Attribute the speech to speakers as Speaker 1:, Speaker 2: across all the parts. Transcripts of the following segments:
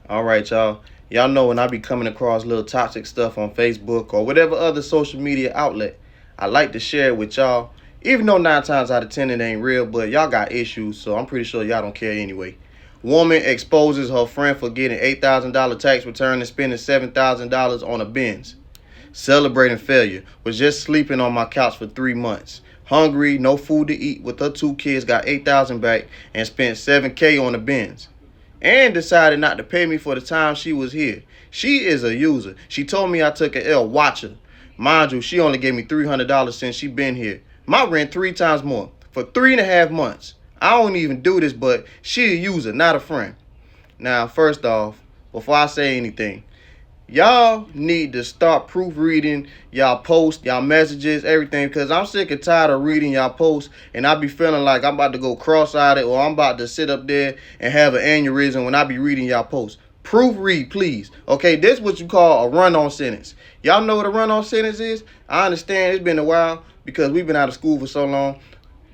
Speaker 1: All right, y'all. Y'all know when I be coming across little toxic stuff on Facebook or whatever other social media outlet, I like to share it with y'all. Even though 9 times out of 10 it ain't real, but y'all got issues, so I'm pretty sure y'all don't care anyway. Woman exposes her friend for getting $8,000 tax return and spending $7,000 on a Benz. Celebrating failure. Was just sleeping on my couch for 3 months. Hungry, no food to eat with her 2 kids, got 8,000 back and spent 7K on the Benz and decided not to pay me for the time she was here. She is a user. She told me I took an L. Watch her. Mind you, she only gave me $300 since she been here. My rent 3 times more for 3.5 months. I don't even do this, but she a user, not a friend. Now, first off, before I say anything, y'all need to start proofreading y'all posts, y'all messages, everything, because I'm sick and tired of reading y'all posts and I be feeling like I'm about to go cross-eyed or I'm about to sit up there and have an aneurysm when I be reading y'all posts. Proofread, please. Okay, this is what you call a run-on sentence. Y'all know what a run-on sentence is? I understand it's been a while because we've been out of school for so long.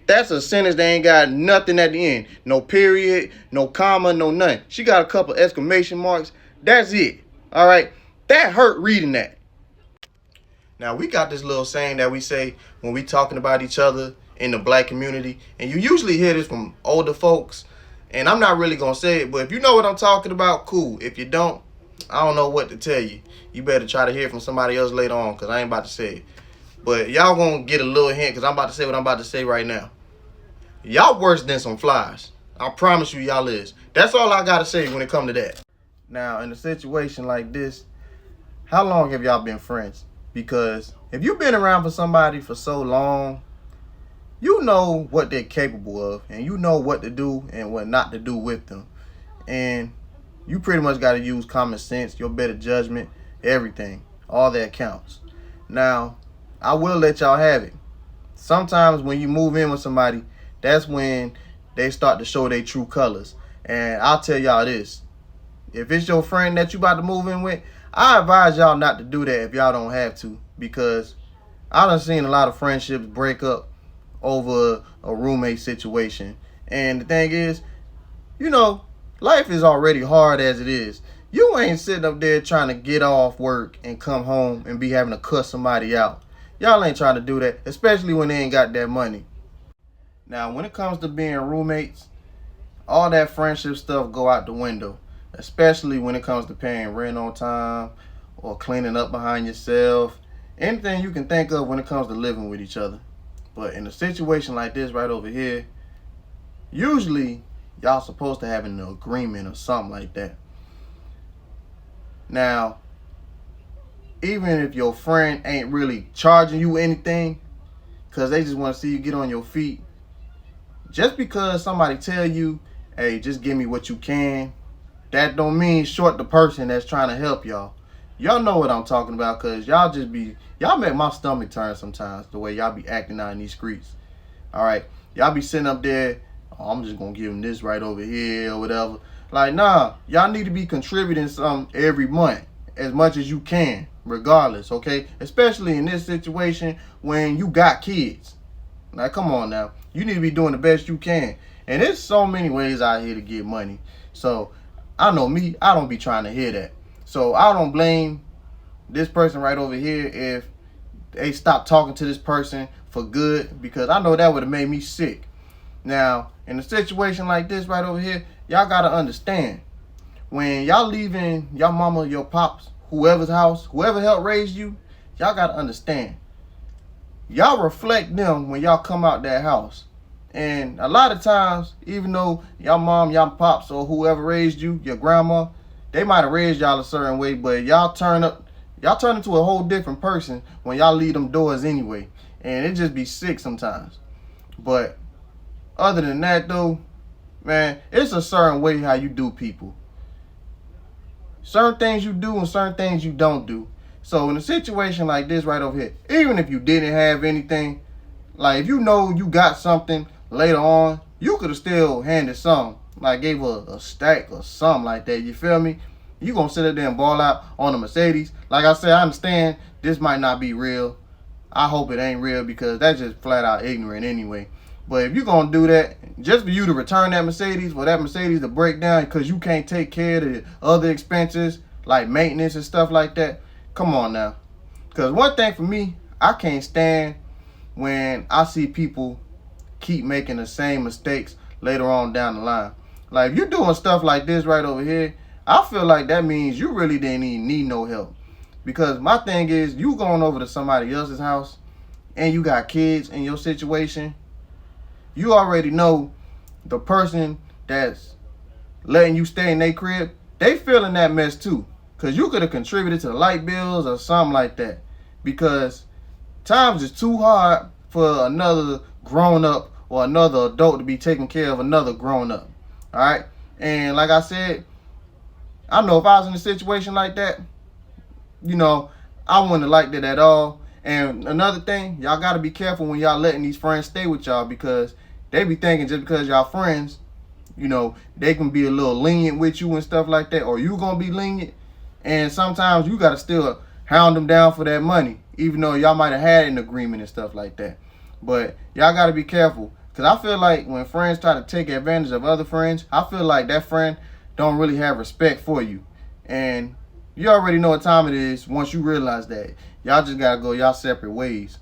Speaker 1: That's a sentence that ain't got nothing at the end. No period, no comma, no nothing. She got a couple exclamation marks. That's it. All right? That hurt reading that. Now, we got this little saying that we say when we talking about each other in the black community, and you usually hear this from older folks, and I'm not really going to say it, but if you know what I'm talking about, cool. If you don't, I don't know what to tell you. You better try to hear from somebody else later on, because I ain't about to say it. But y'all going to get a little hint, because I'm about to say what I'm about to say right now. Y'all worse than some flies. I promise you y'all is. That's all I got to say when it comes to that. Now, in a situation like this, how long have y'all been friends? Because if you've been around for somebody for so long, you know what they're capable of, and you know what to do and what not to do with them. And you pretty much got to use common sense, your better judgment, everything. All that counts. Now, I will let y'all have it. Sometimes when you move in with somebody, that's when they start to show their true colors. And I'll tell y'all this. If it's your friend that you about to move in with, I advise y'all not to do that if y'all don't have to, because I done seen a lot of friendships break up over a roommate situation. And the thing is, life is already hard as it is. You ain't sitting up there trying to get off work and come home and be having to cuss somebody out. Y'all ain't trying to do that, especially when they ain't got that money. Now, when it comes to being roommates, all that friendship stuff go out the window, especially when it comes to paying rent on time or cleaning up behind yourself. Anything you can think of when it comes to living with each other. But in a situation like this right over here, usually y'all supposed to have an agreement or something like that. Now, even if your friend ain't really charging you anything because they just want to see you get on your feet, just because somebody tell you, hey, just give me what you can, that don't mean short the person that's trying to help y'all. Y'all know what I'm talking about, because y'all make my stomach turn sometimes, the way y'all be acting out in these streets. All right, y'all be sitting up there, oh, I'm just going to give them this right over here or whatever. Like, nah, y'all need to be contributing something every month, as much as you can, regardless, okay? Especially in this situation when you got kids. Like, come on now. You need to be doing the best you can. And there's so many ways out here to get money. So, I know me, I don't be trying to hear that. So, I don't blame this person right over here if they stop talking to this person for good, because I know that would have made me sick. Now, in a situation like this right over here, y'all got to understand. When y'all leaving your mama, your pops, whoever's house, whoever helped raise you, y'all got to understand. Y'all reflect them when y'all come out that house. And a lot of times, even though y'all mom, y'all pops, or whoever raised you, your grandma, they might have raised y'all a certain way, but y'all turn into a whole different person when y'all leave them doors anyway. And it just be sick sometimes. But other than that though, man, it's a certain way how you do people. Certain things you do and certain things you don't do. So in a situation like this right over here, even if you didn't have anything, like if you know you got something later on, you could have still handed some, like gave a stack or something like that, you feel me? You gonna sit up there and ball out on a Mercedes. Like I said, I understand this might not be real. I hope it ain't real, because that's just flat out ignorant anyway. But if you're going to do that, just for you to return that Mercedes, for that Mercedes to break down because you can't take care of the other expenses like maintenance and stuff like that, come on now. Because one thing for me, I can't stand when I see people keep making the same mistakes later on down the line. Like, if you're doing stuff like this right over here, I feel like that means you really didn't even need no help. Because my thing is, you going over to somebody else's house and you got kids in your situation, you already know the person that's letting you stay in their crib, they feeling that mess too. Because you could have contributed to the light bills or something like that. Because times is too hard for another grown-up or another adult to be taking care of another grown-up. Alright? And like I said, I know if I was in a situation like that, you know, I wouldn't have liked it at all. And another thing, y'all got to be careful when y'all letting these friends stay with y'all, because they be thinking just because y'all friends, you know, they can be a little lenient with you and stuff like that, or you going to be lenient. And sometimes you got to still hound them down for that money, even though y'all might have had an agreement and stuff like that. But y'all got to be careful, because I feel like when friends try to take advantage of other friends, I feel like that friend don't really have respect for you. And you already know what time it is once you realize that. Y'all just got to go y'all separate ways.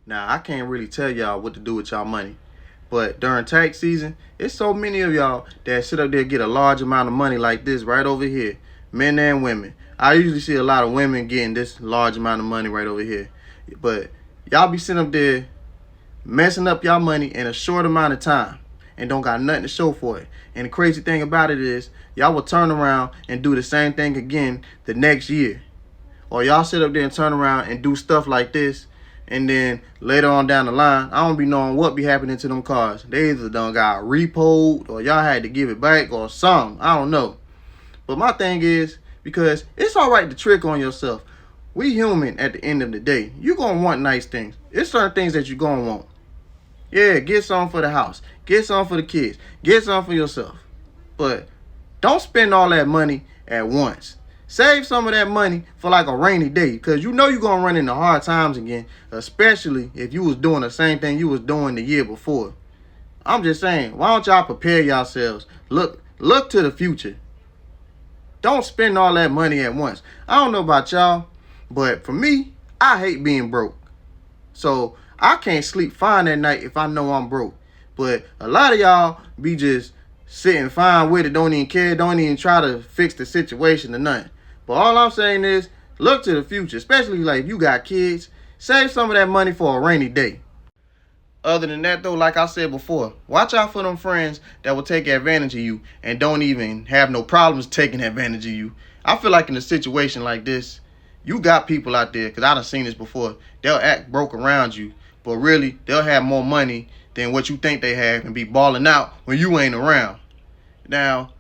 Speaker 1: Now, I can't really tell y'all what to do with y'all money. But during tax season, it's so many of y'all that sit up there and get a large amount of money like this right over here. Men and women. I usually see a lot of women getting this large amount of money right over here. But y'all be sitting up there messing up y'all money in a short amount of time and don't got nothing to show for it. And the crazy thing about it is, y'all will turn around and do the same thing again the next year. Or y'all sit up there and turn around and do stuff like this, and then later on down the line, I don't be knowing what be happening to them cars. They either done got repoed, or y'all had to give it back, or something. I don't know. But my thing is, because it's alright to trick on yourself. We human at the end of the day. You gonna want nice things. It's certain things that you gonna want. Yeah, get some for the house. Get some for the kids. Get some for yourself. But don't spend all that money at once. Save some of that money for like a rainy day, because you know you're going to run into hard times again, especially if you was doing the same thing you was doing the year before. I'm just saying, why don't y'all prepare yourselves? Look to the future. Don't spend all that money at once. I don't know about y'all, but for me, I hate being broke. So I can't sleep fine at night if I know I'm broke. But a lot of y'all be just sitting fine with it, don't even care, don't even try to fix the situation or nothing. But all I'm saying is, look to the future, especially like if you got kids. Save some of that money for a rainy day. Other than that though, like I said before, watch out for them friends that will take advantage of you and don't even have no problems taking advantage of you. I feel like in a situation like this, you got people out there, because I done seen this before, they'll act broke around you, but really they'll have more money than what you think they have and be balling out when you ain't around. Now,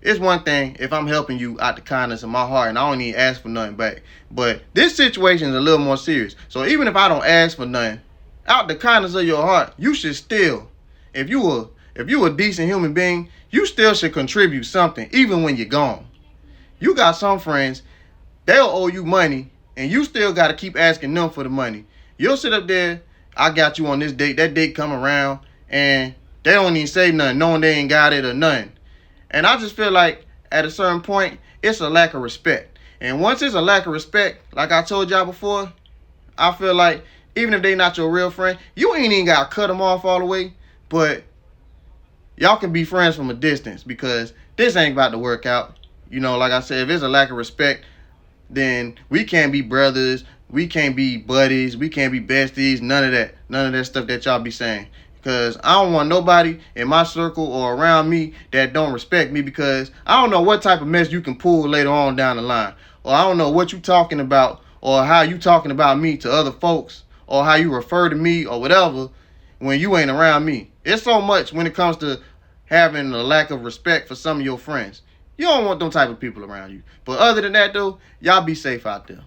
Speaker 1: it's one thing if I'm helping you out the kindness of my heart and I don't even ask for nothing back. But this situation is a little more serious. So even if I don't ask for nothing, out the kindness of your heart, you should still, if you a decent human being, you still should contribute something, even when you're gone. You got some friends, they'll owe you money, and you still got to keep asking them for the money. You'll sit up there, I got you on this date, that date come around, and they don't even say nothing, knowing they ain't got it or nothing. And I just feel like at a certain point, it's a lack of respect. And once it's a lack of respect, like I told y'all before, I feel like even if they not your real friend, you ain't even got to cut them off all the way. But y'all can be friends from a distance, because this ain't about to work out. You know, like I said, if it's a lack of respect, then we can't be brothers. We can't be buddies. We can't be besties. None of that. None of that stuff that y'all be saying. Because I don't want nobody in my circle or around me that don't respect me, because I don't know what type of mess you can pull later on down the line. Or I don't know what you talking about, or how you talking about me to other folks, or how you refer to me or whatever when you ain't around me. It's so much when it comes to having a lack of respect for some of your friends. You don't want them type of people around you. But other than that though, y'all be safe out there.